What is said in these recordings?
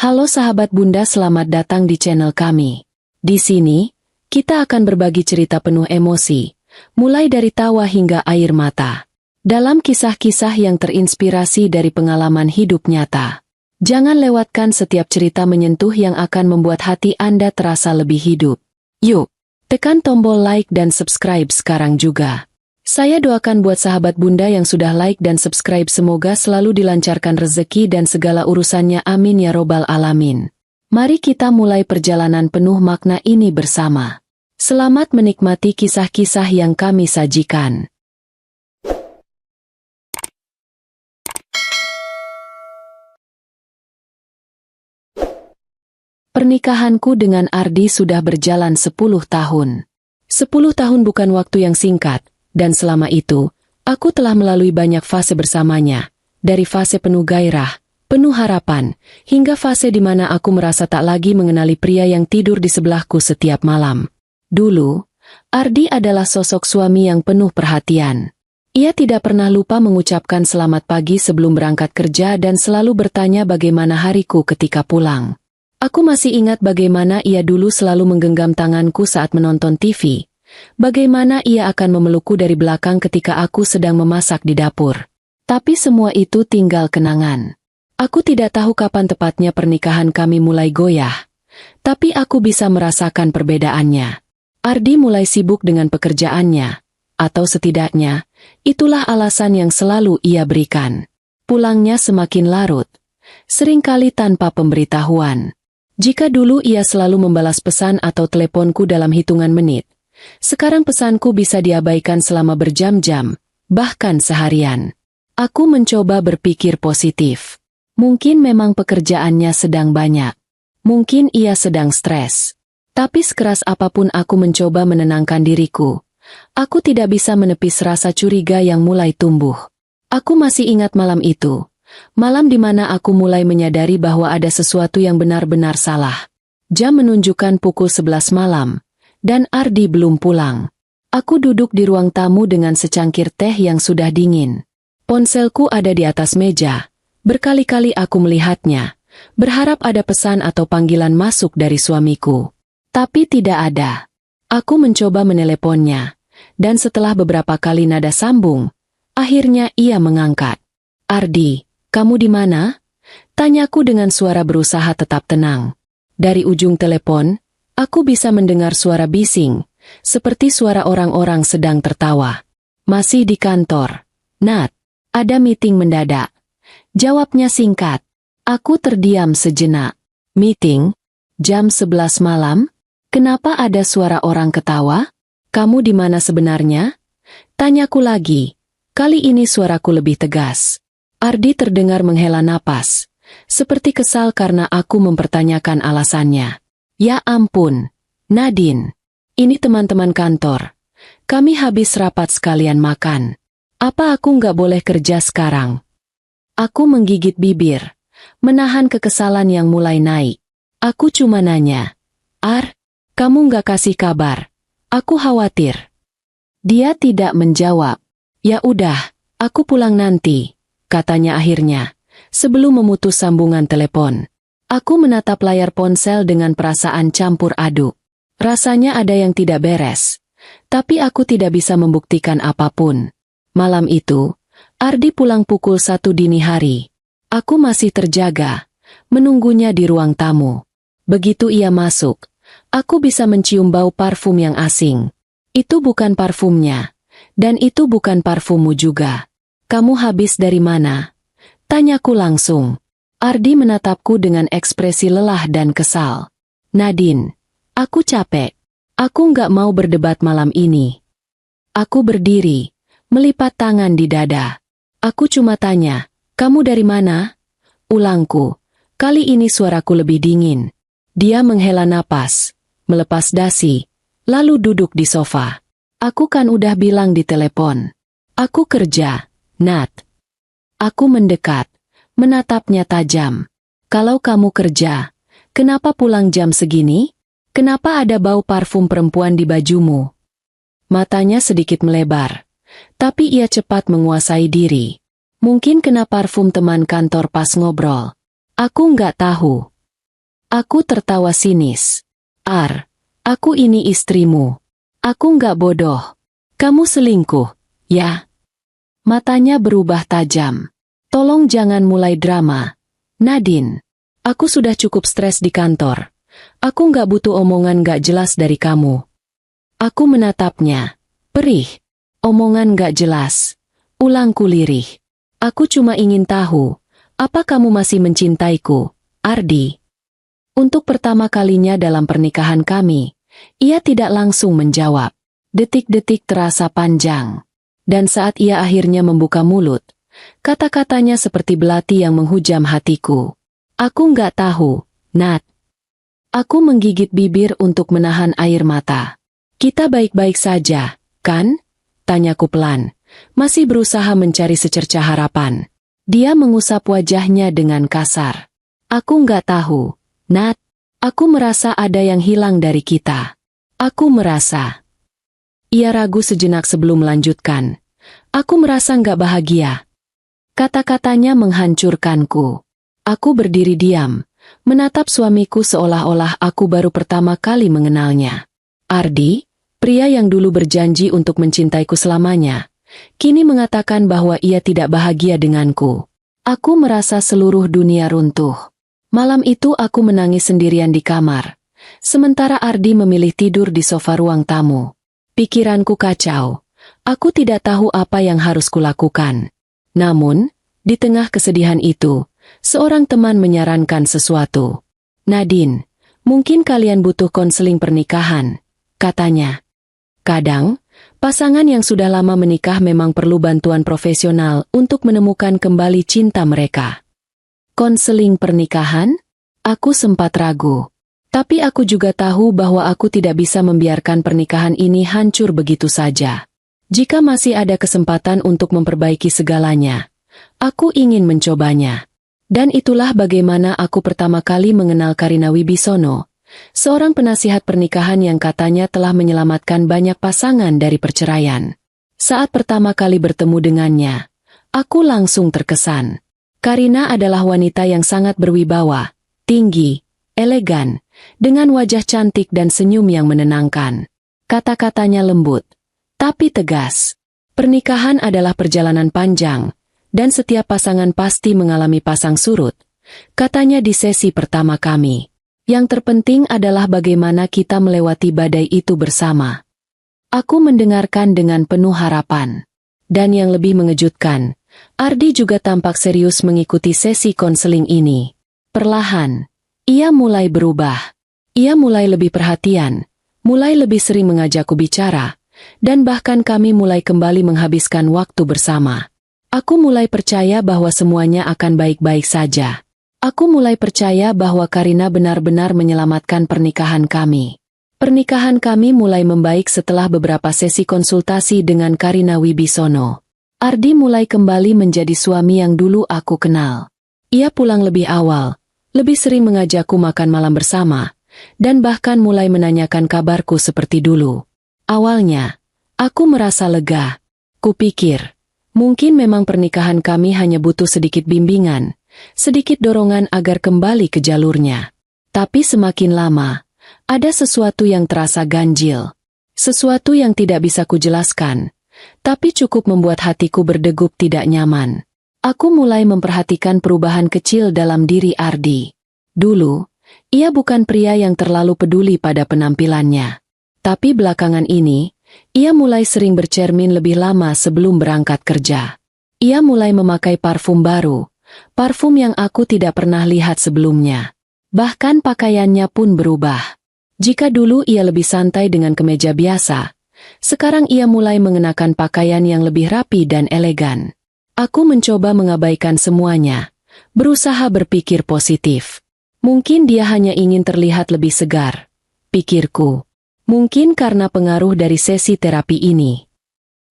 Halo sahabat Bunda, selamat datang di channel kami. Di sini, kita akan berbagi cerita penuh emosi, mulai dari tawa hingga air mata. Dalam kisah-kisah yang terinspirasi dari pengalaman hidup nyata. Jangan lewatkan setiap cerita menyentuh yang akan membuat hati Anda terasa lebih hidup. Yuk, tekan tombol like dan subscribe sekarang juga. Saya doakan buat sahabat Bunda yang sudah like dan subscribe, semoga selalu dilancarkan rezeki dan segala urusannya, amin ya robbal alamin. Mari kita mulai perjalanan penuh makna ini bersama. Selamat menikmati kisah-kisah yang kami sajikan. Pernikahanku dengan Ardi sudah berjalan 10 tahun. 10 tahun bukan waktu yang singkat. Dan selama itu, aku telah melalui banyak fase bersamanya, dari fase penuh gairah, penuh harapan, hingga fase di mana aku merasa tak lagi mengenali pria yang tidur di sebelahku setiap malam. Dulu, Ardi adalah sosok suami yang penuh perhatian. Ia tidak pernah lupa mengucapkan selamat pagi sebelum berangkat kerja dan selalu bertanya bagaimana hariku ketika pulang. Aku masih ingat bagaimana ia dulu selalu menggenggam tanganku saat menonton TV. Bagaimana ia akan memelukku dari belakang ketika aku sedang memasak di dapur. Tapi semua itu tinggal kenangan. Aku tidak tahu kapan tepatnya pernikahan kami mulai goyah. Tapi aku bisa merasakan perbedaannya. Ardi mulai sibuk dengan pekerjaannya. Atau setidaknya, itulah alasan yang selalu ia berikan. Pulangnya semakin larut. Seringkali tanpa pemberitahuan. Jika dulu ia selalu membalas pesan atau teleponku dalam hitungan menit, sekarang pesanku bisa diabaikan selama berjam-jam, bahkan seharian. Aku mencoba berpikir positif. Mungkin memang pekerjaannya sedang banyak. Mungkin ia sedang stres. Tapi sekeras apapun aku mencoba menenangkan diriku. Aku tidak bisa menepis rasa curiga yang mulai tumbuh. Aku masih ingat malam itu. Malam di mana aku mulai menyadari bahwa ada sesuatu yang benar-benar salah. Jam menunjukkan pukul 11 malam. Dan Ardi belum pulang. Aku duduk di ruang tamu dengan secangkir teh yang sudah dingin. Ponselku ada di atas meja. Berkali-kali aku melihatnya, berharap ada pesan atau panggilan masuk dari suamiku. Tapi tidak ada. Aku mencoba meneleponnya, dan setelah beberapa kali nada sambung, akhirnya ia mengangkat. "Ardi, kamu di mana?" Tanyaku dengan suara berusaha tetap tenang. Dari ujung telepon, aku bisa mendengar suara bising, seperti suara orang-orang sedang tertawa. "Masih di kantor, Nat. Ada meeting mendadak." Jawabnya singkat. Aku terdiam sejenak. "Meeting? Jam 11 malam? Kenapa ada suara orang ketawa? Kamu di mana sebenarnya?" Tanyaku lagi. Kali ini suaraku lebih tegas. Ardi terdengar menghela napas, seperti kesal karena aku mempertanyakan alasannya. "Ya ampun, Nadine. Ini teman-teman kantor. Kami habis rapat sekalian makan. Apa aku nggak boleh kerja sekarang?" Aku menggigit bibir, menahan kekesalan yang mulai naik. Aku cuma nanya, kamu nggak kasih kabar? Aku khawatir." Dia tidak menjawab. "Ya udah, aku pulang nanti," katanya akhirnya, sebelum memutus sambungan telepon. Aku menatap layar ponsel dengan perasaan campur aduk. Rasanya ada yang tidak beres. Tapi aku tidak bisa membuktikan apapun. Malam itu, Ardi pulang pukul 1 dini hari. Aku masih terjaga, menunggunya di ruang tamu. Begitu ia masuk, aku bisa mencium bau parfum yang asing. Itu bukan parfumnya, dan itu bukan parfummu juga. "Kamu habis dari mana?" Tanyaku langsung. Ardi menatapku dengan ekspresi lelah dan kesal. "Nadine, aku capek. Aku nggak mau berdebat malam ini." Aku berdiri, melipat tangan di dada. Aku cuma tanya, "Kamu dari mana?" Ulangku. Kali ini suaraku lebih dingin. Dia menghela napas, melepas dasi, lalu duduk di sofa. "Aku kan udah bilang di telepon. Aku kerja, Nat." Aku mendekat, menatapnya tajam. "Kalau kamu kerja, kenapa pulang jam segini? Kenapa ada bau parfum perempuan di bajumu?" Matanya sedikit melebar, tapi ia cepat menguasai diri. "Mungkin kena parfum teman kantor pas ngobrol." Aku nggak tahu. Aku tertawa sinis. Aku ini istrimu. Aku nggak bodoh. Kamu selingkuh, ya? Matanya berubah tajam. Tolong jangan mulai drama. Nadine, aku sudah cukup stres di kantor. Aku nggak butuh omongan nggak jelas dari kamu. Aku menatapnya. Perih. Omongan nggak jelas. Ulangku lirih. Aku cuma ingin tahu, apa kamu masih mencintaiku, Ardi? Untuk pertama kalinya dalam pernikahan kami, ia tidak langsung menjawab. Detik-detik terasa panjang. Dan saat ia akhirnya membuka mulut, kata-katanya seperti belati yang menghujam hatiku. Aku nggak tahu, Nat. Aku menggigit bibir untuk menahan air mata. Kita baik-baik saja, kan? Tanyaku pelan, masih berusaha mencari secercah harapan. Dia mengusap wajahnya dengan kasar. Aku nggak tahu, Nat. Aku merasa ada yang hilang dari kita. Aku merasa. Ia ragu sejenak sebelum melanjutkan. Aku merasa nggak bahagia. Kata-katanya menghancurkanku. Aku berdiri diam, menatap suamiku seolah-olah aku baru pertama kali mengenalnya. Ardi, pria yang dulu berjanji untuk mencintaiku selamanya, kini mengatakan bahwa ia tidak bahagia denganku. Aku merasa seluruh dunia runtuh. Malam itu aku menangis sendirian di kamar, sementara Ardi memilih tidur di sofa ruang tamu. Pikiranku kacau. Aku tidak tahu apa yang harus kulakukan. Namun, di tengah kesedihan itu, seorang teman menyarankan sesuatu. Nadine, mungkin kalian butuh konseling pernikahan, katanya. Kadang, pasangan yang sudah lama menikah memang perlu bantuan profesional untuk menemukan kembali cinta mereka. Konseling pernikahan? Aku sempat ragu. Tapi aku juga tahu bahwa aku tidak bisa membiarkan pernikahan ini hancur begitu saja. Jika masih ada kesempatan untuk memperbaiki segalanya, aku ingin mencobanya. Dan itulah bagaimana aku pertama kali mengenal Karina Wibisono, seorang penasihat pernikahan yang katanya telah menyelamatkan banyak pasangan dari perceraian. Saat pertama kali bertemu dengannya, aku langsung terkesan. Karina adalah wanita yang sangat berwibawa, tinggi, elegan, dengan wajah cantik dan senyum yang menenangkan. Kata-katanya lembut, tapi tegas. Pernikahan adalah perjalanan panjang, dan setiap pasangan pasti mengalami pasang surut, katanya di sesi pertama kami. Yang terpenting adalah bagaimana kita melewati badai itu bersama. Aku mendengarkan dengan penuh harapan. Dan yang lebih mengejutkan, Ardi juga tampak serius mengikuti sesi konseling ini. Perlahan, ia mulai berubah. Ia mulai lebih perhatian, mulai lebih sering mengajakku bicara, dan bahkan kami mulai kembali menghabiskan waktu bersama. Aku mulai percaya bahwa semuanya akan baik-baik saja. Aku mulai percaya bahwa Karina benar-benar menyelamatkan pernikahan kami. Pernikahan kami mulai membaik setelah beberapa sesi konsultasi dengan Karina Wibisono. Ardi mulai kembali menjadi suami yang dulu aku kenal. Ia pulang lebih awal, lebih sering mengajakku makan malam bersama, dan bahkan mulai menanyakan kabarku seperti dulu. Awalnya, aku merasa lega. Kupikir, mungkin memang pernikahan kami hanya butuh sedikit bimbingan, sedikit dorongan agar kembali ke jalurnya. Tapi semakin lama, ada sesuatu yang terasa ganjil. Sesuatu yang tidak bisa kujelaskan, tapi cukup membuat hatiku berdegup tidak nyaman. Aku mulai memperhatikan perubahan kecil dalam diri Ardi. Dulu, ia bukan pria yang terlalu peduli pada penampilannya. Tapi belakangan ini, ia mulai sering bercermin lebih lama sebelum berangkat kerja. Ia mulai memakai parfum baru, parfum yang aku tidak pernah lihat sebelumnya. Bahkan pakaiannya pun berubah. Jika dulu ia lebih santai dengan kemeja biasa, sekarang ia mulai mengenakan pakaian yang lebih rapi dan elegan. Aku mencoba mengabaikan semuanya, berusaha berpikir positif. Mungkin dia hanya ingin terlihat lebih segar, pikirku. Mungkin karena pengaruh dari sesi terapi ini.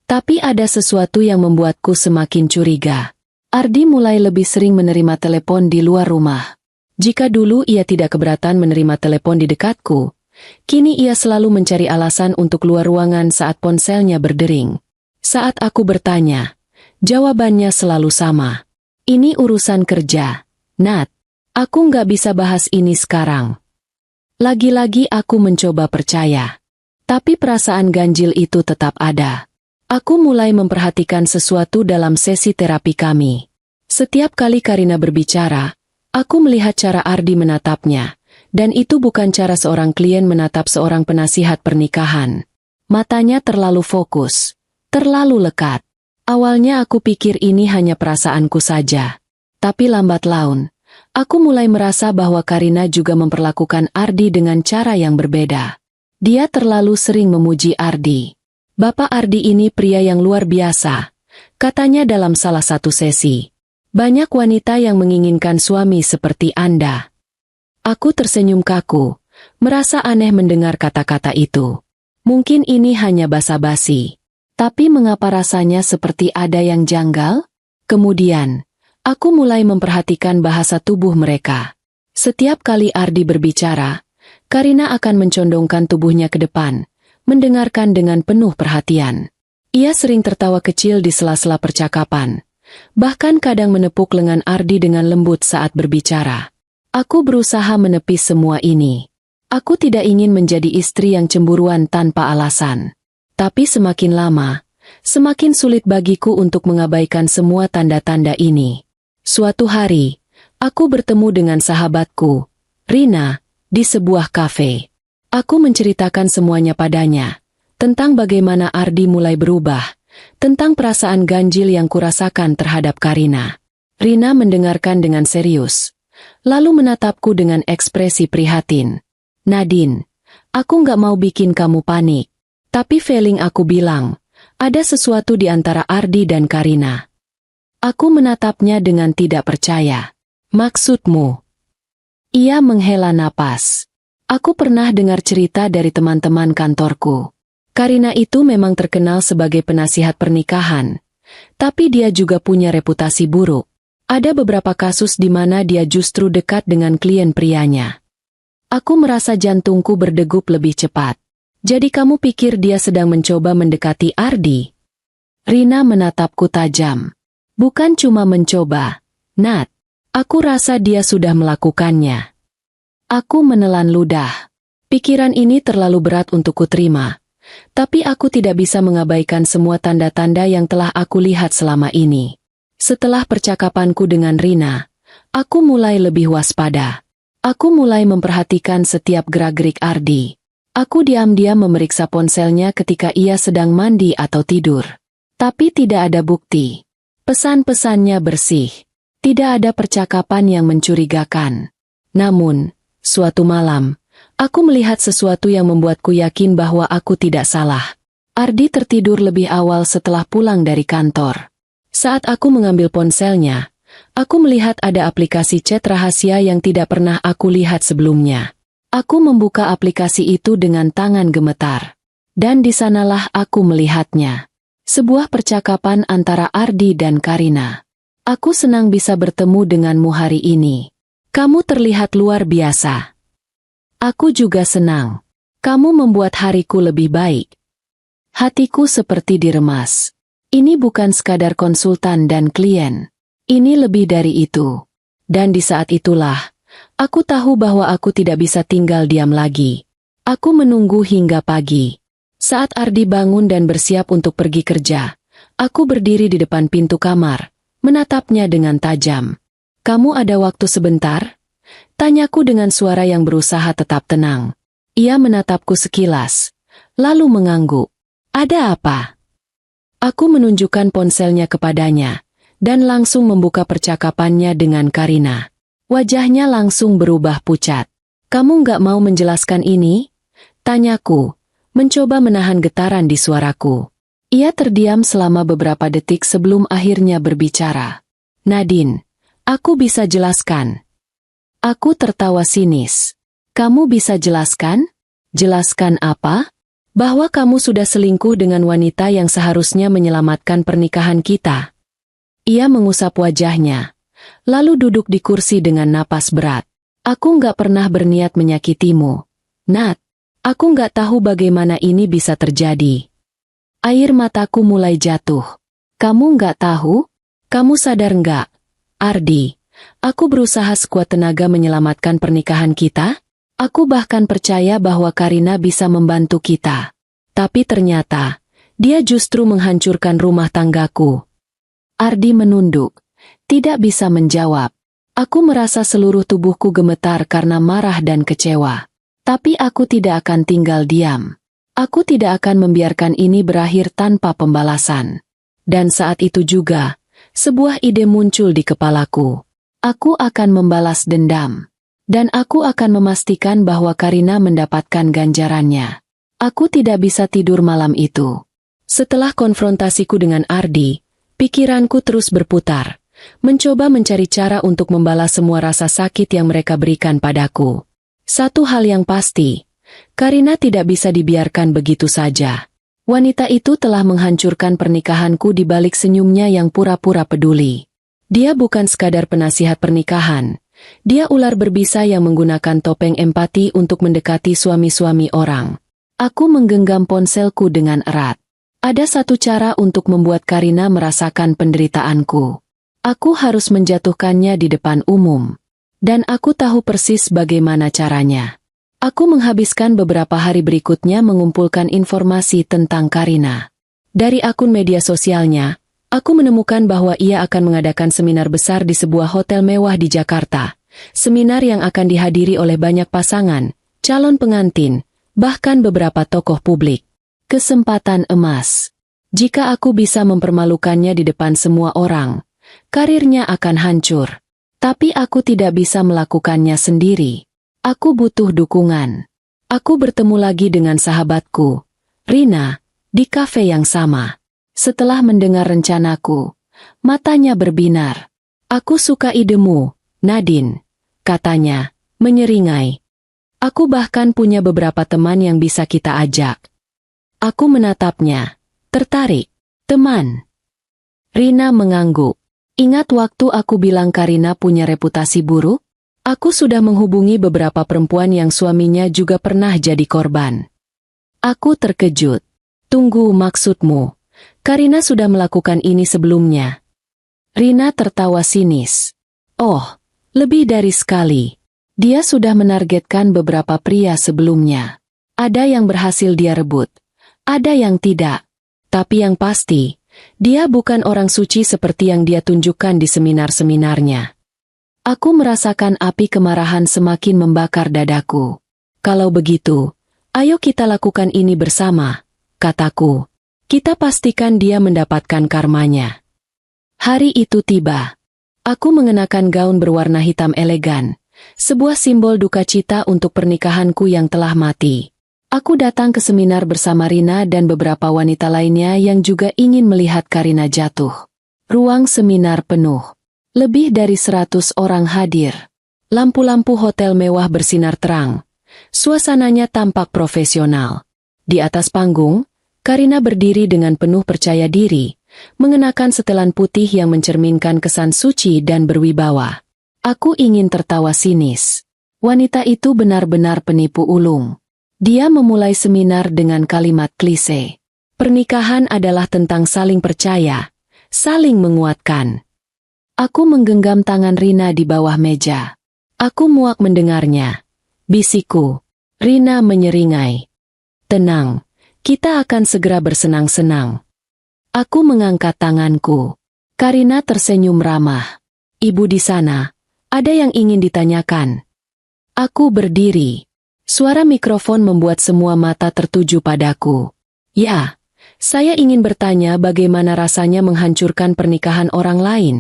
Tapi ada sesuatu yang membuatku semakin curiga. Ardi mulai lebih sering menerima telepon di luar rumah. Jika dulu ia tidak keberatan menerima telepon di dekatku, kini ia selalu mencari alasan untuk keluar ruangan saat ponselnya berdering. Saat aku bertanya, jawabannya selalu sama. Ini urusan kerja, Nat. Aku nggak bisa bahas ini sekarang. Lagi-lagi aku mencoba percaya. Tapi perasaan ganjil itu tetap ada. Aku mulai memperhatikan sesuatu dalam sesi terapi kami. Setiap kali Karina berbicara, aku melihat cara Ardi menatapnya. Dan itu bukan cara seorang klien menatap seorang penasihat pernikahan. Matanya terlalu fokus, terlalu lekat. Awalnya aku pikir ini hanya perasaanku saja. Tapi lambat laun, aku mulai merasa bahwa Karina juga memperlakukan Ardi dengan cara yang berbeda. Dia terlalu sering memuji Ardi. "Bapak Ardi ini pria yang luar biasa," katanya dalam salah satu sesi. "Banyak wanita yang menginginkan suami seperti Anda." Aku tersenyum kaku, merasa aneh mendengar kata-kata itu. Mungkin ini hanya basa-basi. Tapi mengapa rasanya seperti ada yang janggal? Kemudian, aku mulai memperhatikan bahasa tubuh mereka. Setiap kali Ardi berbicara, Karina akan mencondongkan tubuhnya ke depan, mendengarkan dengan penuh perhatian. Ia sering tertawa kecil di sela-sela percakapan. Bahkan kadang menepuk lengan Ardi dengan lembut saat berbicara. Aku berusaha menepis semua ini. Aku tidak ingin menjadi istri yang cemburuan tanpa alasan. Tapi semakin lama, semakin sulit bagiku untuk mengabaikan semua tanda-tanda ini. Suatu hari, aku bertemu dengan sahabatku, Rina, di sebuah kafe. Aku menceritakan semuanya padanya, tentang bagaimana Ardi mulai berubah, tentang perasaan ganjil yang kurasakan terhadap Karina. Rina mendengarkan dengan serius. Lalu menatapku dengan ekspresi prihatin. "Nadine, aku nggak mau bikin kamu panik. Tapi feeling aku bilang, ada sesuatu di antara Ardi dan Karina." Aku menatapnya dengan tidak percaya. "Maksudmu?" Ia menghela napas. "Aku pernah dengar cerita dari teman-teman kantorku. Karina itu memang terkenal sebagai penasihat pernikahan. Tapi dia juga punya reputasi buruk. Ada beberapa kasus di mana dia justru dekat dengan klien prianya. Aku merasa jantungku berdegup lebih cepat. Jadi kamu pikir dia sedang mencoba mendekati Ardi?" Rina menatapku tajam. "Bukan cuma mencoba, Nat. Aku rasa dia sudah melakukannya." Aku menelan ludah. Pikiran ini terlalu berat untuk kuterima. Tapi aku tidak bisa mengabaikan semua tanda-tanda yang telah aku lihat selama ini. Setelah percakapanku dengan Rina, aku mulai lebih waspada. Aku mulai memperhatikan setiap gerak-gerik Ardi. Aku diam-diam memeriksa ponselnya ketika ia sedang mandi atau tidur. Tapi tidak ada bukti. Pesan-pesannya bersih. Tidak ada percakapan yang mencurigakan. Namun, suatu malam, aku melihat sesuatu yang membuatku yakin bahwa aku tidak salah. Ardi tertidur lebih awal setelah pulang dari kantor. Saat aku mengambil ponselnya, aku melihat ada aplikasi chat rahasia yang tidak pernah aku lihat sebelumnya. Aku membuka aplikasi itu dengan tangan gemetar. Dan di sanalah aku melihatnya. Sebuah percakapan antara Ardi dan Karina. "Aku senang bisa bertemu denganmu hari ini. Kamu terlihat luar biasa." "Aku juga senang. Kamu membuat hariku lebih baik." Hatiku seperti diremas. Ini bukan sekadar konsultan dan klien. Ini lebih dari itu. Dan di saat itulah, aku tahu bahwa aku tidak bisa tinggal diam lagi. Aku menunggu hingga pagi. Saat Ardi bangun dan bersiap untuk pergi kerja, aku berdiri di depan pintu kamar, menatapnya dengan tajam. "Kamu ada waktu sebentar?" Tanyaku dengan suara yang berusaha tetap tenang. Ia menatapku sekilas, lalu mengangguk. "Ada apa?" Aku menunjukkan ponselnya kepadanya, dan langsung membuka percakapannya dengan Karina. Wajahnya langsung berubah pucat. "Kamu nggak mau menjelaskan ini?" Tanyaku, mencoba menahan getaran di suaraku. Ia terdiam selama beberapa detik sebelum akhirnya berbicara. "Nadine, aku bisa jelaskan." Aku tertawa sinis. "Kamu bisa jelaskan?" "Jelaskan apa?" "Bahwa kamu sudah selingkuh dengan wanita yang seharusnya menyelamatkan pernikahan kita." Ia mengusap wajahnya, lalu duduk di kursi dengan napas berat. "Aku nggak pernah berniat menyakitimu, Nat. Aku nggak tahu bagaimana ini bisa terjadi." Air mataku mulai jatuh. "Kamu nggak tahu? Kamu sadar nggak, Ardi? Aku berusaha sekuat tenaga menyelamatkan pernikahan kita. Aku bahkan percaya bahwa Karina bisa membantu kita. Tapi ternyata, dia justru menghancurkan rumah tanggaku. Ardi menunduk, tidak bisa menjawab. Aku merasa seluruh tubuhku gemetar karena marah dan kecewa. Tapi aku tidak akan tinggal diam. Aku tidak akan membiarkan ini berakhir tanpa pembalasan. Dan saat itu juga, sebuah ide muncul di kepalaku. Aku akan membalas dendam. Dan aku akan memastikan bahwa Karina mendapatkan ganjarannya. Aku tidak bisa tidur malam itu. Setelah konfrontasiku dengan Ardi, pikiranku terus berputar, mencoba mencari cara untuk membalas semua rasa sakit yang mereka berikan padaku. Satu hal yang pasti, Karina tidak bisa dibiarkan begitu saja. Wanita itu telah menghancurkan pernikahanku di balik senyumnya yang pura-pura peduli. Dia bukan sekadar penasihat pernikahan. Dia ular berbisa yang menggunakan topeng empati untuk mendekati suami-suami orang. Aku menggenggam ponselku dengan erat. Ada satu cara untuk membuat Karina merasakan penderitaanku. Aku harus menjatuhkannya di depan umum. Dan aku tahu persis bagaimana caranya. Aku menghabiskan beberapa hari berikutnya mengumpulkan informasi tentang Karina. Dari akun media sosialnya, aku menemukan bahwa ia akan mengadakan seminar besar di sebuah hotel mewah di Jakarta. Seminar yang akan dihadiri oleh banyak pasangan, calon pengantin, bahkan beberapa tokoh publik. Kesempatan emas. Jika aku bisa mempermalukannya di depan semua orang, karirnya akan hancur. Tapi aku tidak bisa melakukannya sendiri. Aku butuh dukungan. Aku bertemu lagi dengan sahabatku, Rina, di kafe yang sama. Setelah mendengar rencanaku, matanya berbinar. Aku suka idemu, Nadine, katanya, menyeringai. Aku bahkan punya beberapa teman yang bisa kita ajak. Aku menatapnya, tertarik. Teman. Rina mengangguk. Ingat waktu aku bilang Karina punya reputasi buruk? Aku sudah menghubungi beberapa perempuan yang suaminya juga pernah jadi korban. Aku terkejut. Tunggu, maksudmu? Karina sudah melakukan ini sebelumnya. Rina tertawa sinis. Oh, lebih dari sekali. Dia sudah menargetkan beberapa pria sebelumnya. Ada yang berhasil dia rebut. Ada yang tidak. Tapi yang pasti, dia bukan orang suci seperti yang dia tunjukkan di seminar-seminarnya. Aku merasakan api kemarahan semakin membakar dadaku. Kalau begitu, ayo kita lakukan ini bersama, kataku. Kita pastikan dia mendapatkan karmanya. Hari itu tiba. Aku mengenakan gaun berwarna hitam elegan, sebuah simbol duka cita untuk pernikahanku yang telah mati. Aku datang ke seminar bersama Rina dan beberapa wanita lainnya yang juga ingin melihat Karina jatuh. Ruang seminar penuh. Lebih dari 100 orang hadir. Lampu-lampu hotel mewah bersinar terang. Suasananya tampak profesional. Di atas panggung, Karina berdiri dengan penuh percaya diri, mengenakan setelan putih yang mencerminkan kesan suci dan berwibawa. Aku ingin tertawa sinis. Wanita itu benar-benar penipu ulung. Dia memulai seminar dengan kalimat klise. Pernikahan adalah tentang saling percaya, saling menguatkan. Aku menggenggam tangan Rina di bawah meja. Aku muak mendengarnya. Bisikku. Rina menyeringai. Tenang, kita akan segera bersenang-senang. Aku mengangkat tanganku. Karina tersenyum ramah. Ibu di sana, ada yang ingin ditanyakan. Aku berdiri. Suara mikrofon membuat semua mata tertuju padaku. Ya, saya ingin bertanya bagaimana rasanya menghancurkan pernikahan orang lain.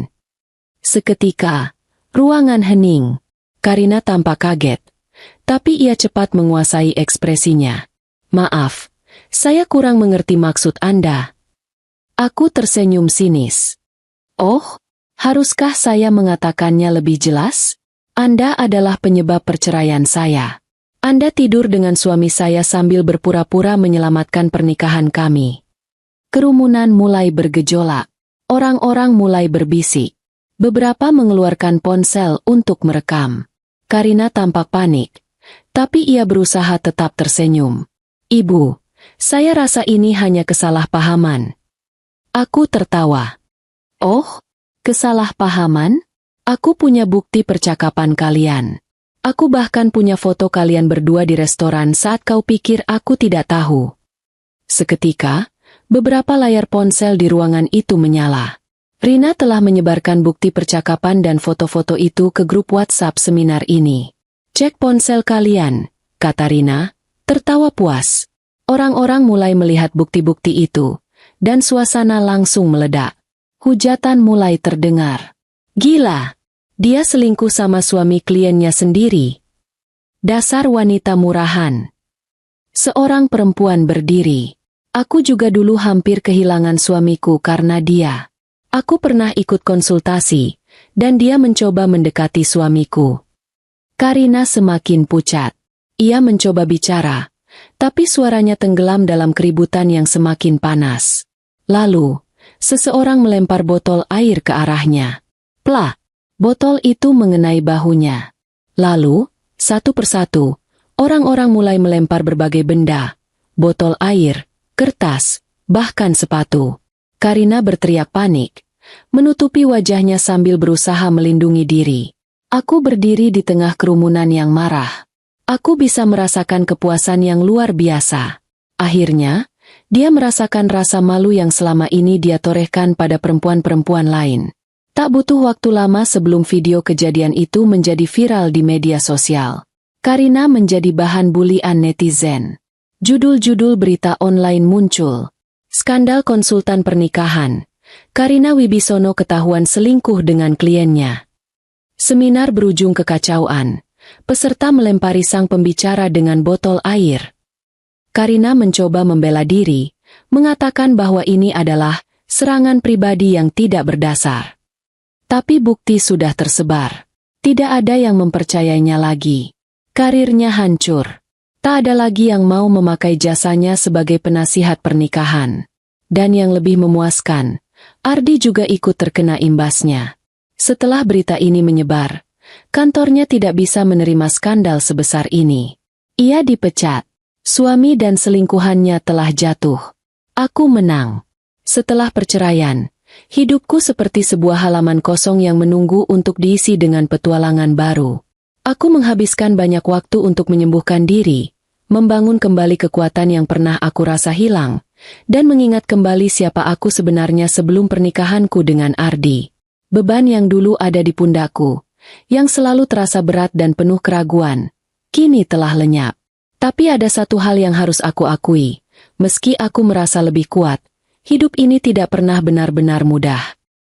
Seketika, ruangan hening. Karina tampak kaget. Tapi ia cepat menguasai ekspresinya. Maaf, saya kurang mengerti maksud Anda. Aku tersenyum sinis. Oh, haruskah saya mengatakannya lebih jelas? Anda adalah penyebab perceraian saya. Anda tidur dengan suami saya sambil berpura-pura menyelamatkan pernikahan kami. Kerumunan mulai bergejolak. Orang-orang mulai berbisik. Beberapa mengeluarkan ponsel untuk merekam. Karina tampak panik. Tapi ia berusaha tetap tersenyum. Ibu, saya rasa ini hanya kesalahpahaman. Aku tertawa. Oh, kesalahpahaman? Aku punya bukti percakapan kalian. Aku bahkan punya foto kalian berdua di restoran saat kau pikir aku tidak tahu. Seketika, beberapa layar ponsel di ruangan itu menyala. Rina telah menyebarkan bukti percakapan dan foto-foto itu ke grup WhatsApp seminar ini. Cek ponsel kalian, kata Rina, tertawa puas. Orang-orang mulai melihat bukti-bukti itu, dan suasana langsung meledak. Hujatan mulai terdengar. Gila, dia selingkuh sama suami kliennya sendiri. Dasar wanita murahan. Seorang perempuan berdiri. Aku juga dulu hampir kehilangan suamiku karena dia. Aku pernah ikut konsultasi, dan dia mencoba mendekati suamiku. Karina semakin pucat. Ia mencoba bicara, tapi suaranya tenggelam dalam keributan yang semakin panas. Lalu, seseorang melempar botol air ke arahnya. Plak! Botol itu mengenai bahunya. Lalu, satu persatu, orang-orang mulai melempar berbagai benda. Botol air, kertas, bahkan sepatu. Karina berteriak panik, menutupi wajahnya sambil berusaha melindungi diri. Aku berdiri di tengah kerumunan yang marah. Aku bisa merasakan kepuasan yang luar biasa. Akhirnya, dia merasakan rasa malu yang selama ini dia torehkan pada perempuan-perempuan lain. Tak butuh waktu lama sebelum video kejadian itu menjadi viral di media sosial. Karina menjadi bahan bulian netizen. Judul-judul berita online muncul. Skandal konsultan pernikahan. Karina Wibisono ketahuan selingkuh dengan kliennya. Seminar berujung kekacauan. Peserta melempari sang pembicara dengan botol air. Karina mencoba membela diri, mengatakan bahwa ini adalah serangan pribadi yang tidak berdasar. Tapi bukti sudah tersebar. Tidak ada yang mempercayainya lagi. Karirnya hancur. Tak ada lagi yang mau memakai jasanya sebagai penasihat pernikahan. Dan yang lebih memuaskan, Ardi juga ikut terkena imbasnya. Setelah berita ini menyebar, kantornya tidak bisa menerima skandal sebesar ini. Ia dipecat. Suami dan selingkuhannya telah jatuh. Aku menang. Setelah perceraian, hidupku seperti sebuah halaman kosong yang menunggu untuk diisi dengan petualangan baru. Aku menghabiskan banyak waktu untuk menyembuhkan diri, membangun kembali kekuatan yang pernah aku rasa hilang, dan mengingat kembali siapa aku sebenarnya sebelum pernikahanku dengan Ardi. Beban yang dulu ada di pundakku, yang selalu terasa berat dan penuh keraguan, kini telah lenyap. Tapi ada satu hal yang harus aku akui, meski aku merasa lebih kuat, hidup ini tidak pernah benar-benar mudah.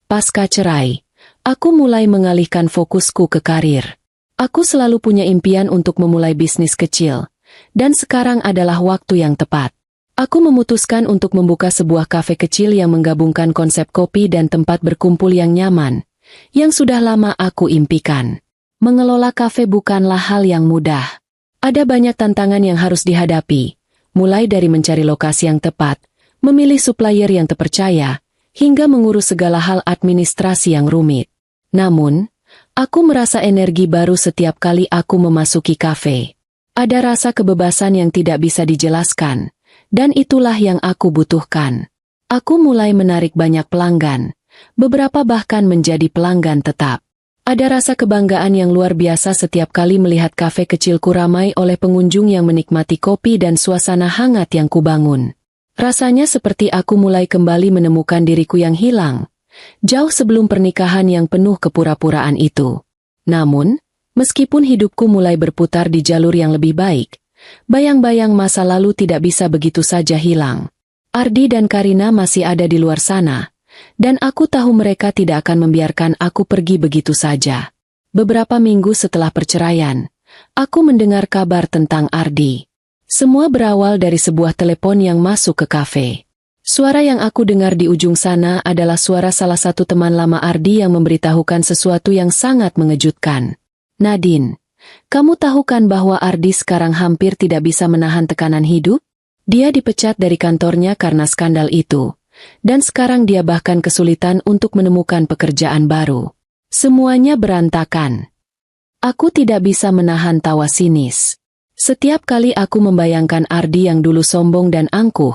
Pasca cerai, aku mulai mengalihkan fokusku ke karir. Aku selalu punya impian untuk memulai bisnis kecil, dan sekarang adalah waktu yang tepat. Aku memutuskan untuk membuka sebuah kafe kecil yang menggabungkan konsep kopi dan tempat berkumpul yang nyaman, yang sudah lama aku impikan. Mengelola kafe bukanlah hal yang mudah. Ada banyak tantangan yang harus dihadapi, mulai dari mencari lokasi yang tepat, memilih supplier yang terpercaya, hingga mengurus segala hal administrasi yang rumit. Namun, aku merasa energi baru setiap kali aku memasuki kafe. Ada rasa kebebasan yang tidak bisa dijelaskan, dan itulah yang aku butuhkan. Aku mulai menarik banyak pelanggan, beberapa bahkan menjadi pelanggan tetap. Ada rasa kebanggaan yang luar biasa setiap kali melihat kafe kecilku ramai oleh pengunjung yang menikmati kopi dan suasana hangat yang kubangun. Rasanya seperti aku mulai kembali menemukan diriku yang hilang, jauh sebelum pernikahan yang penuh kepura-puraan itu. Namun, meskipun hidupku mulai berputar di jalur yang lebih baik, bayang-bayang masa lalu tidak bisa begitu saja hilang. Ardi dan Karina masih ada di luar sana, dan aku tahu mereka tidak akan membiarkan aku pergi begitu saja. Beberapa minggu setelah perceraian, aku mendengar kabar tentang Ardi. Semua berawal dari sebuah telepon yang masuk ke kafe. Suara yang aku dengar di ujung sana adalah suara salah satu teman lama Ardi yang memberitahukan sesuatu yang sangat mengejutkan. Nadine, kamu tahu kan bahwa Ardi sekarang hampir tidak bisa menahan tekanan hidup? Dia dipecat dari kantornya karena skandal itu. Dan sekarang dia bahkan kesulitan untuk menemukan pekerjaan baru. Semuanya berantakan. Aku tidak bisa menahan tawa sinis. Setiap kali aku membayangkan Ardi yang dulu sombong dan angkuh,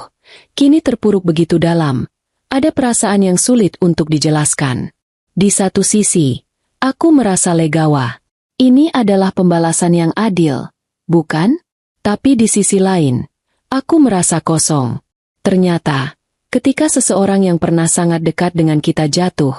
kini terpuruk begitu dalam, ada perasaan yang sulit untuk dijelaskan. Di satu sisi, Aku merasa legawa. Ini adalah pembalasan yang adil, bukan? Tapi di sisi lain, aku merasa kosong. Ternyata, ketika seseorang yang pernah sangat dekat dengan kita jatuh,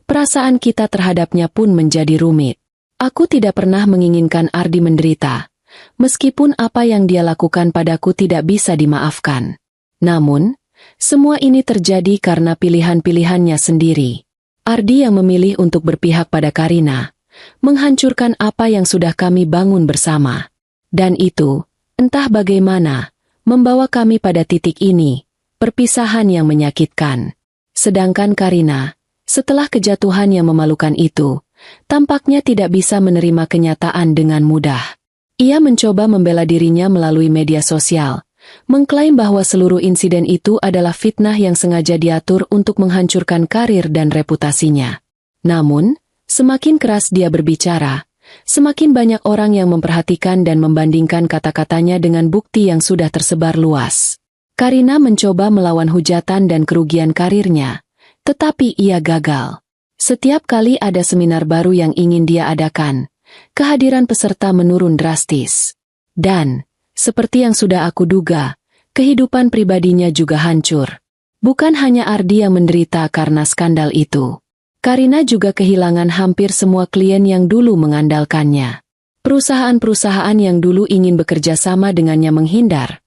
perasaan kita terhadapnya pun menjadi rumit. Aku tidak pernah menginginkan Ardi menderita, meskipun apa yang dia lakukan padaku tidak bisa dimaafkan. Namun, semua ini terjadi karena pilihan-pilihannya sendiri. Ardi yang memilih untuk berpihak pada Karina, menghancurkan apa yang sudah kami bangun bersama. Dan itu, entah bagaimana, membawa kami pada titik ini, perpisahan yang menyakitkan. Sedangkan Karina, setelah kejatuhan yang memalukan itu, tampaknya tidak bisa menerima kenyataan dengan mudah. Ia mencoba membela dirinya melalui media sosial, mengklaim bahwa seluruh insiden itu adalah fitnah yang sengaja diatur untuk menghancurkan karir dan reputasinya. Namun, semakin keras dia berbicara, semakin banyak orang yang memperhatikan dan membandingkan kata-katanya dengan bukti yang sudah tersebar luas. Karina mencoba melawan hujatan dan kerugian karirnya, tetapi ia gagal. Setiap kali ada seminar baru yang ingin dia adakan, kehadiran peserta menurun drastis. Dan, seperti yang sudah aku duga, kehidupan pribadinya juga hancur. Bukan hanya Ardi yang menderita karena skandal itu. Karina juga kehilangan hampir semua klien yang dulu mengandalkannya. Perusahaan-perusahaan yang dulu ingin bekerja sama dengannya menghindar,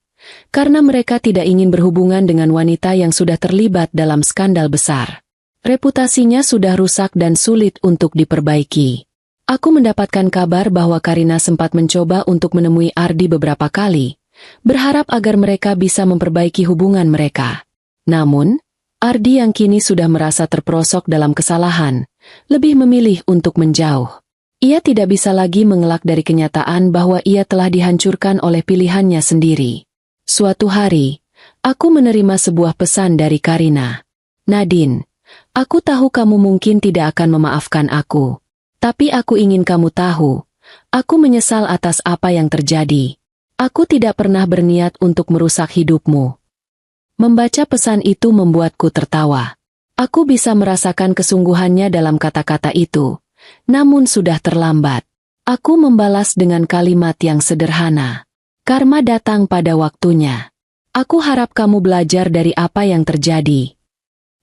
karena mereka tidak ingin berhubungan dengan wanita yang sudah terlibat dalam skandal besar. Reputasinya sudah rusak dan sulit untuk diperbaiki. Aku mendapatkan kabar bahwa Karina sempat mencoba untuk menemui Ardi beberapa kali, berharap agar mereka bisa memperbaiki hubungan mereka. Namun, Ardi yang kini sudah merasa terperosok dalam kesalahan, lebih memilih untuk menjauh. Ia tidak bisa lagi mengelak dari kenyataan bahwa ia telah dihancurkan oleh pilihannya sendiri. Suatu hari, aku menerima sebuah pesan dari Karina. "Nadine, aku tahu kamu mungkin tidak akan memaafkan aku. Tapi aku ingin kamu tahu, aku menyesal atas apa yang terjadi. Aku tidak pernah berniat untuk merusak hidupmu." Membaca pesan itu membuatku tertawa. Aku bisa merasakan kesungguhannya dalam kata-kata itu, namun sudah terlambat. Aku membalas dengan kalimat yang sederhana. "Karma datang pada waktunya. Aku harap kamu belajar dari apa yang terjadi."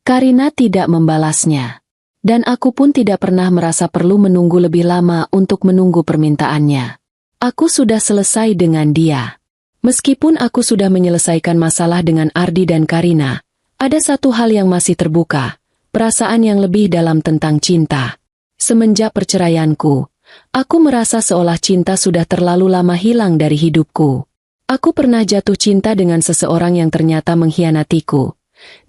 Karina tidak membalasnya. Dan aku pun tidak pernah merasa perlu menunggu lebih lama untuk menunggu permintaannya. Aku sudah selesai dengan dia. Meskipun aku sudah menyelesaikan masalah dengan Ardi dan Karina, ada satu hal yang masih terbuka, perasaan yang lebih dalam tentang cinta. Semenjak perceraianku, aku merasa seolah cinta sudah terlalu lama hilang dari hidupku. Aku pernah jatuh cinta dengan seseorang yang ternyata mengkhianatiku.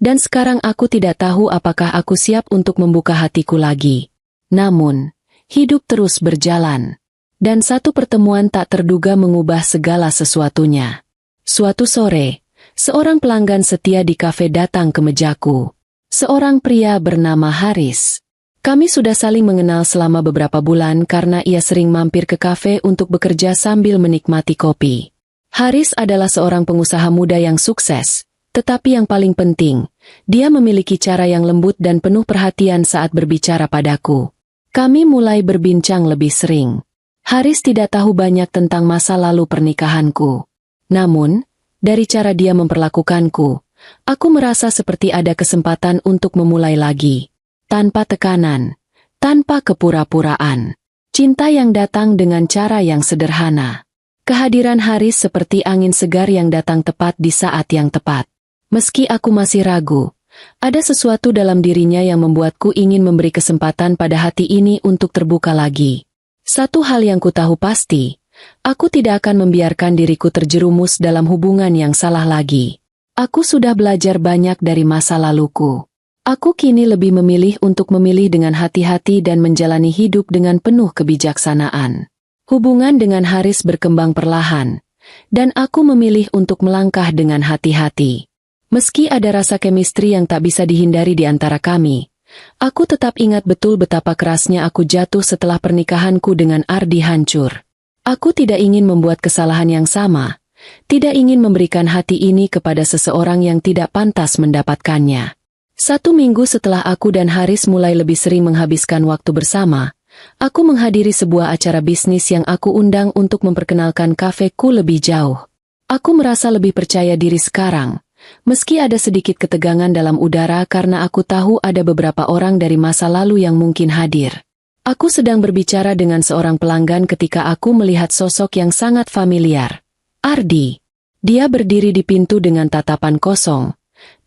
Dan sekarang aku tidak tahu apakah aku siap untuk membuka hatiku lagi. Namun, hidup terus berjalan. Dan satu pertemuan tak terduga mengubah segala sesuatunya. Suatu sore, seorang pelanggan setia di kafe datang ke mejaku. Seorang pria bernama Haris. Kami sudah saling mengenal selama beberapa bulan karena ia sering mampir ke kafe untuk bekerja sambil menikmati kopi. Haris adalah seorang pengusaha muda yang sukses. Tetapi yang paling penting, dia memiliki cara yang lembut dan penuh perhatian saat berbicara padaku. Kami mulai berbincang lebih sering. Haris tidak tahu banyak tentang masa lalu pernikahanku. Namun, dari cara dia memperlakukanku, aku merasa seperti ada kesempatan untuk memulai lagi. Tanpa tekanan, tanpa kepura-puraan. Cinta yang datang dengan cara yang sederhana. Kehadiran Haris seperti angin segar yang datang tepat di saat yang tepat. Meski aku masih ragu, ada sesuatu dalam dirinya yang membuatku ingin memberi kesempatan pada hati ini untuk terbuka lagi. Satu hal yang ku tahu pasti, aku tidak akan membiarkan diriku terjerumus dalam hubungan yang salah lagi. Aku sudah belajar banyak dari masa laluku. Aku kini lebih memilih untuk memilih dengan hati-hati dan menjalani hidup dengan penuh kebijaksanaan. Hubungan dengan Haris berkembang perlahan, dan aku memilih untuk melangkah dengan hati-hati. Meski ada rasa chemistry yang tak bisa dihindari di antara kami, aku tetap ingat betul betapa kerasnya aku jatuh setelah pernikahanku dengan Ardi hancur. Aku tidak ingin membuat kesalahan yang sama, tidak ingin memberikan hati ini kepada seseorang yang tidak pantas mendapatkannya. 1 minggu setelah aku dan Haris mulai lebih sering menghabiskan waktu bersama, aku menghadiri sebuah acara bisnis yang aku undang untuk memperkenalkan kafeku lebih jauh. Aku merasa lebih percaya diri sekarang, meski ada sedikit ketegangan dalam udara karena aku tahu ada beberapa orang dari masa lalu yang mungkin hadir. Aku sedang berbicara dengan seorang pelanggan ketika aku melihat sosok yang sangat familiar. Ardi. Dia berdiri di pintu dengan tatapan kosong,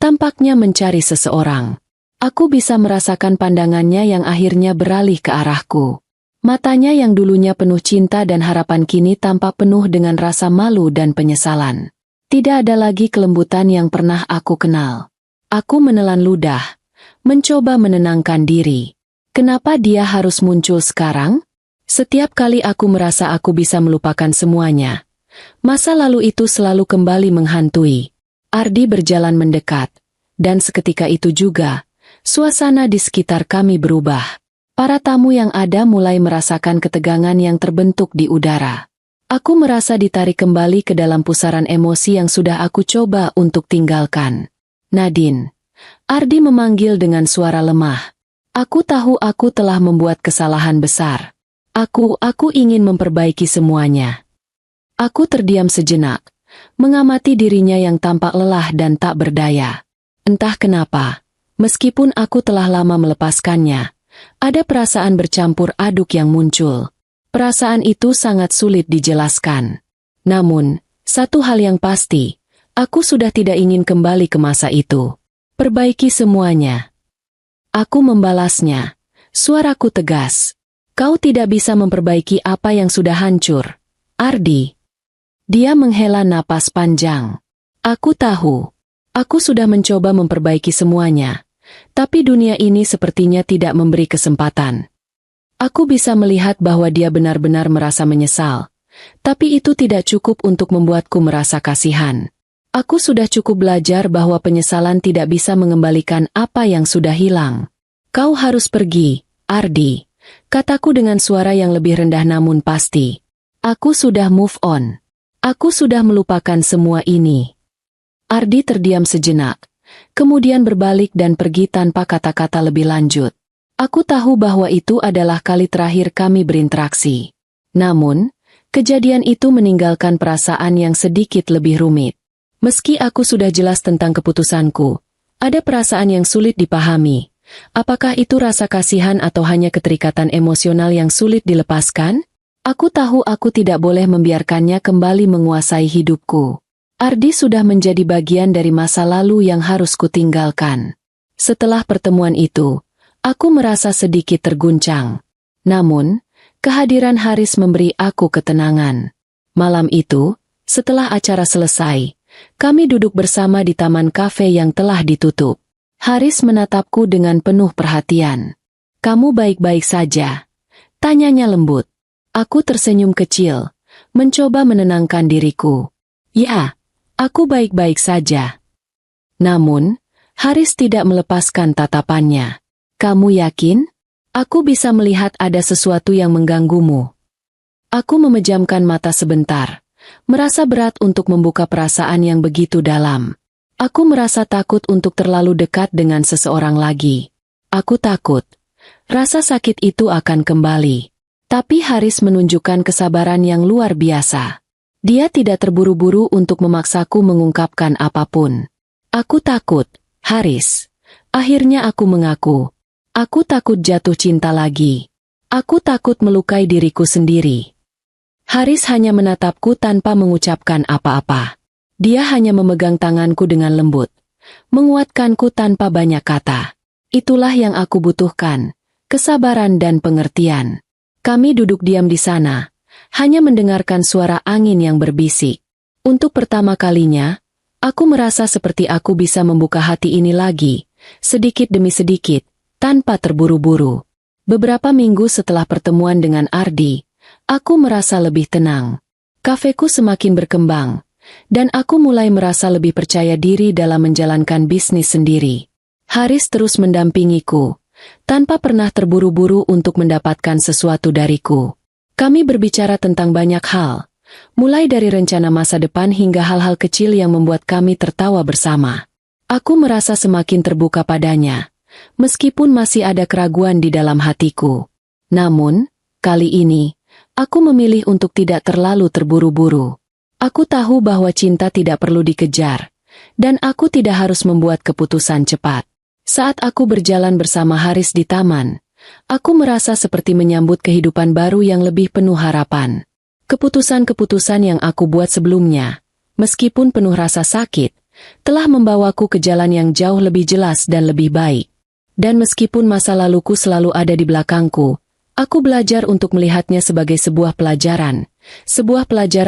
tampaknya mencari seseorang. Aku bisa merasakan pandangannya yang akhirnya beralih ke arahku. Matanya yang dulunya penuh cinta dan harapan kini tampak penuh dengan rasa malu dan penyesalan. Tidak ada lagi kelembutan yang pernah aku kenal. Aku menelan ludah, mencoba menenangkan diri. Kenapa dia harus muncul sekarang? Setiap kali aku merasa aku bisa melupakan semuanya, masa lalu itu selalu kembali menghantui. Ardi berjalan mendekat, dan seketika itu juga, suasana di sekitar kami berubah. Para tamu yang ada mulai merasakan ketegangan yang terbentuk di udara. Aku merasa ditarik kembali ke dalam pusaran emosi yang sudah aku coba untuk tinggalkan. Nadine. Ardi memanggil dengan suara lemah. Aku tahu aku telah membuat kesalahan besar. Aku ingin memperbaiki semuanya. Aku terdiam sejenak, mengamati dirinya yang tampak lelah dan tak berdaya. Entah kenapa, meskipun aku telah lama melepaskannya, ada perasaan bercampur aduk yang muncul. Perasaan itu sangat sulit dijelaskan. Namun, satu hal yang pasti, aku sudah tidak ingin kembali ke masa itu. Perbaiki semuanya. Aku membalasnya. Suaraku tegas. Kau tidak bisa memperbaiki apa yang sudah hancur, Ardi. Dia menghela napas panjang. Aku tahu. Aku sudah mencoba memperbaiki semuanya. Tapi dunia ini sepertinya tidak memberi kesempatan. Aku bisa melihat bahwa dia benar-benar merasa menyesal. Tapi itu tidak cukup untuk membuatku merasa kasihan. Aku sudah cukup belajar bahwa penyesalan tidak bisa mengembalikan apa yang sudah hilang. Kau harus pergi, Ardi, kataku dengan suara yang lebih rendah namun pasti. Aku sudah move on. Aku sudah melupakan semua ini. Ardi terdiam sejenak, kemudian berbalik dan pergi tanpa kata-kata lebih lanjut. Aku tahu bahwa itu adalah kali terakhir kami berinteraksi. Namun, kejadian itu meninggalkan perasaan yang sedikit lebih rumit. Meski aku sudah jelas tentang keputusanku, ada perasaan yang sulit dipahami. Apakah itu rasa kasihan atau hanya keterikatan emosional yang sulit dilepaskan? Aku tahu aku tidak boleh membiarkannya kembali menguasai hidupku. Ardi sudah menjadi bagian dari masa lalu yang harus kutinggalkan. Setelah pertemuan itu, aku merasa sedikit terguncang. Namun, kehadiran Haris memberi aku ketenangan. Malam itu, setelah acara selesai, kami duduk bersama di taman kafe yang telah ditutup. Haris menatapku dengan penuh perhatian. Kamu baik-baik saja? Tanyanya lembut. Aku tersenyum kecil, mencoba menenangkan diriku. Ya, aku baik-baik saja. Namun, Haris tidak melepaskan tatapannya. Kamu yakin? Aku bisa melihat ada sesuatu yang mengganggumu. Aku memejamkan mata sebentar. Merasa berat untuk membuka perasaan yang begitu dalam. Aku merasa takut untuk terlalu dekat dengan seseorang lagi. Aku takut. Rasa sakit itu akan kembali. Tapi Haris menunjukkan kesabaran yang luar biasa. Dia tidak terburu-buru untuk memaksaku mengungkapkan apapun. Aku takut, Haris. Akhirnya aku mengaku. Aku takut jatuh cinta lagi. Aku takut melukai diriku sendiri. Haris hanya menatapku tanpa mengucapkan apa-apa. Dia hanya memegang tanganku dengan lembut, menguatkanku tanpa banyak kata. Itulah yang aku butuhkan, kesabaran dan pengertian. Kami duduk diam di sana, hanya mendengarkan suara angin yang berbisik. Untuk pertama kalinya, aku merasa seperti aku bisa membuka hati ini lagi, sedikit demi sedikit, tanpa terburu-buru. Beberapa minggu setelah pertemuan dengan Ardi, aku merasa lebih tenang. Kafeku semakin berkembang, dan aku mulai merasa lebih percaya diri dalam menjalankan bisnis sendiri. Haris terus mendampingiku, tanpa pernah terburu-buru untuk mendapatkan sesuatu dariku. Kami berbicara tentang banyak hal, mulai dari rencana masa depan hingga hal-hal kecil yang membuat kami tertawa bersama. Aku merasa semakin terbuka padanya, meskipun masih ada keraguan di dalam hatiku. Namun, kali ini, aku memilih untuk tidak terlalu terburu-buru. Aku tahu bahwa cinta tidak perlu dikejar, dan aku tidak harus membuat keputusan cepat. Saat aku berjalan bersama Haris di taman, aku merasa seperti menyambut kehidupan baru yang lebih penuh harapan. Keputusan-keputusan yang aku buat sebelumnya, meskipun penuh rasa sakit, telah membawaku ke jalan yang jauh lebih jelas dan lebih baik. Dan meskipun masa laluku selalu ada di belakangku, aku belajar untuk melihatnya sebagai sebuah pelajaran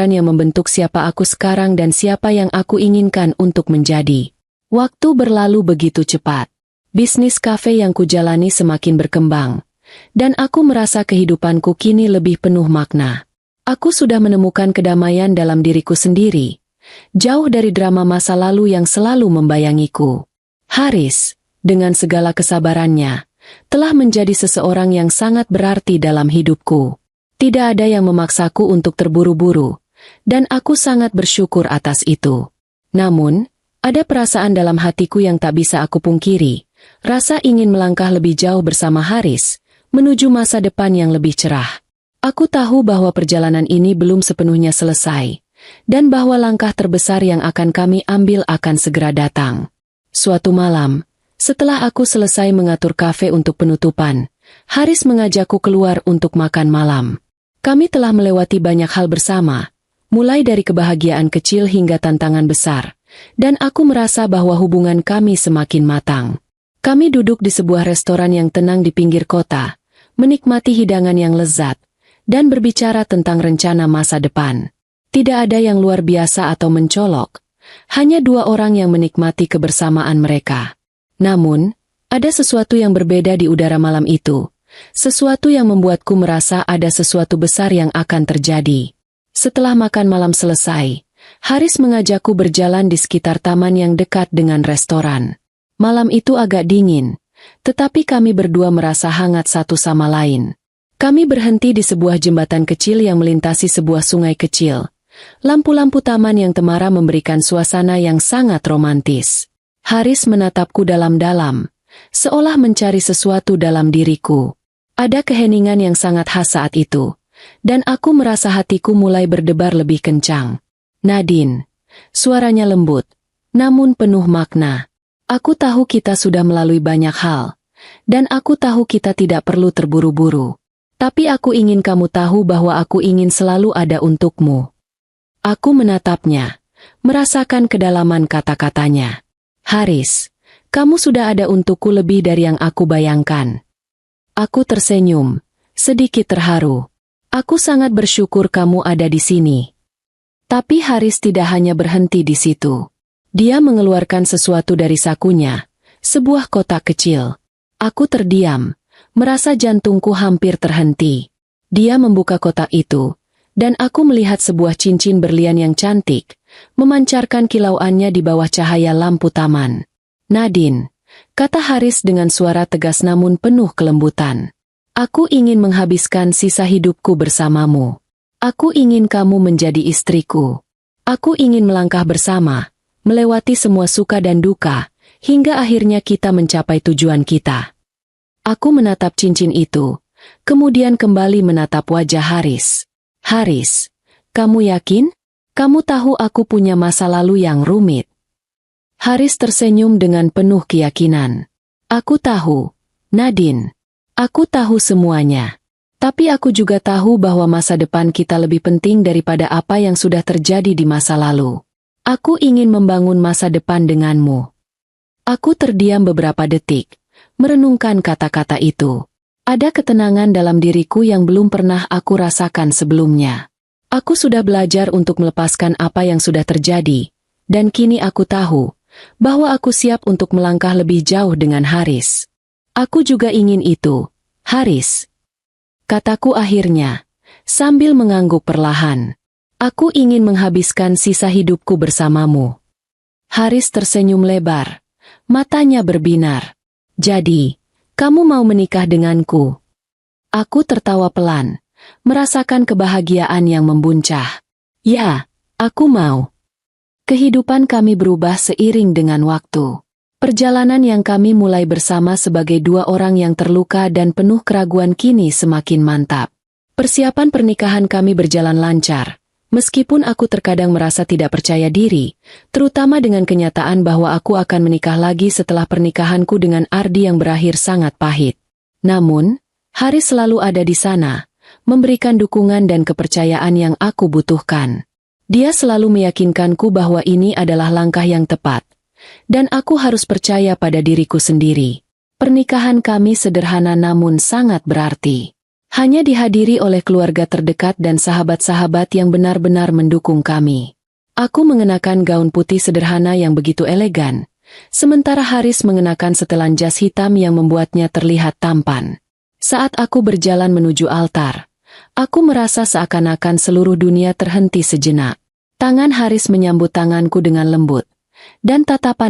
yang membentuk siapa aku sekarang dan siapa yang aku inginkan untuk menjadi. Waktu berlalu begitu cepat. Bisnis kafe yang kujalani semakin berkembang, dan aku merasa kehidupanku kini lebih penuh makna. Aku sudah menemukan kedamaian dalam diriku sendiri, jauh dari drama masa lalu yang selalu membayangiku. Haris, dengan segala kesabarannya, telah menjadi seseorang yang sangat berarti dalam hidupku. Tidak ada yang memaksaku untuk terburu-buru, dan aku sangat bersyukur atas itu. Namun, ada perasaan dalam hatiku yang tak bisa aku pungkiri, rasa ingin melangkah lebih jauh bersama Haris, menuju masa depan yang lebih cerah. Aku tahu bahwa perjalanan ini belum sepenuhnya selesai, dan bahwa langkah terbesar yang akan kami ambil akan segera datang. Suatu malam, setelah aku selesai mengatur kafe untuk penutupan, Haris mengajakku keluar untuk makan malam. Kami telah melewati banyak hal bersama, mulai dari kebahagiaan kecil hingga tantangan besar, dan aku merasa bahwa hubungan kami semakin matang. Kami duduk di sebuah restoran yang tenang di pinggir kota, menikmati hidangan yang lezat, dan berbicara tentang rencana masa depan. Tidak ada yang luar biasa atau mencolok, hanya dua orang yang menikmati kebersamaan mereka. Namun, ada sesuatu yang berbeda di udara malam itu, sesuatu yang membuatku merasa ada sesuatu besar yang akan terjadi. Setelah makan malam selesai, Haris mengajakku berjalan di sekitar taman yang dekat dengan restoran. Malam itu agak dingin, tetapi kami berdua merasa hangat satu sama lain. Kami berhenti di sebuah jembatan kecil yang melintasi sebuah sungai kecil. Lampu-lampu taman yang temara memberikan suasana yang sangat romantis. Haris menatapku dalam-dalam, seolah mencari sesuatu dalam diriku. Ada keheningan yang sangat khas saat itu, dan aku merasa hatiku mulai berdebar lebih kencang. Nadine, suaranya lembut, namun penuh makna. Aku tahu kita sudah melalui banyak hal, dan aku tahu kita tidak perlu terburu-buru. Tapi aku ingin kamu tahu bahwa aku ingin selalu ada untukmu. Aku menatapnya, merasakan kedalaman kata-katanya. Haris, kamu sudah ada untukku lebih dari yang aku bayangkan. Aku tersenyum, sedikit terharu. Aku sangat bersyukur kamu ada di sini. Tapi Haris tidak hanya berhenti di situ. Dia mengeluarkan sesuatu dari sakunya, sebuah kotak kecil. Aku terdiam, merasa jantungku hampir terhenti. Dia membuka kotak itu, dan aku melihat sebuah cincin berlian yang cantik, memancarkan kilauannya di bawah cahaya lampu taman. Nadine, kata Haris dengan suara tegas namun penuh kelembutan. Aku ingin menghabiskan sisa hidupku bersamamu. Aku ingin kamu menjadi istriku. Aku ingin melangkah bersama, melewati semua suka dan duka, hingga akhirnya kita mencapai tujuan kita. Aku menatap cincin itu, kemudian kembali menatap wajah Haris. Haris, kamu yakin? Kamu tahu aku punya masa lalu yang rumit. Haris tersenyum dengan penuh keyakinan. Aku tahu, Nadine. Aku tahu semuanya. Tapi aku juga tahu bahwa masa depan kita lebih penting daripada apa yang sudah terjadi di masa lalu. Aku ingin membangun masa depan denganmu. Aku terdiam beberapa detik, merenungkan kata-kata itu. Ada ketenangan dalam diriku yang belum pernah aku rasakan sebelumnya. Aku sudah belajar untuk melepaskan apa yang sudah terjadi, dan kini aku tahu bahwa aku siap untuk melangkah lebih jauh dengan Haris. Aku juga ingin itu, Haris. Kataku akhirnya, sambil mengangguk perlahan. Aku ingin menghabiskan sisa hidupku bersamamu. Haris tersenyum lebar, matanya berbinar. Jadi, kamu mau menikah denganku? Aku tertawa pelan, merasakan kebahagiaan yang membuncah. Ya, aku mau. Kehidupan kami berubah seiring dengan waktu. Perjalanan yang kami mulai bersama sebagai dua orang yang terluka dan penuh keraguan kini semakin mantap. Persiapan pernikahan kami berjalan lancar, meskipun aku terkadang merasa tidak percaya diri, terutama dengan kenyataan bahwa aku akan menikah lagi setelah pernikahanku dengan Ardi yang berakhir sangat pahit. Namun, Haris selalu ada di sana, memberikan dukungan dan kepercayaan yang aku butuhkan. Dia selalu meyakinkanku bahwa ini adalah langkah yang tepat, dan aku harus percaya pada diriku sendiri. Pernikahan kami sederhana namun sangat berarti. Hanya dihadiri oleh keluarga terdekat dan sahabat-sahabat yang benar-benar mendukung kami. Aku mengenakan gaun putih sederhana yang begitu elegan, sementara Haris mengenakan setelan jas hitam yang membuatnya terlihat tampan. Saat aku berjalan menuju altar, aku merasa seakan-akan seluruh dunia terhenti sejenak. Tangan Haris menyambut tanganku dengan lembut, dan tatapan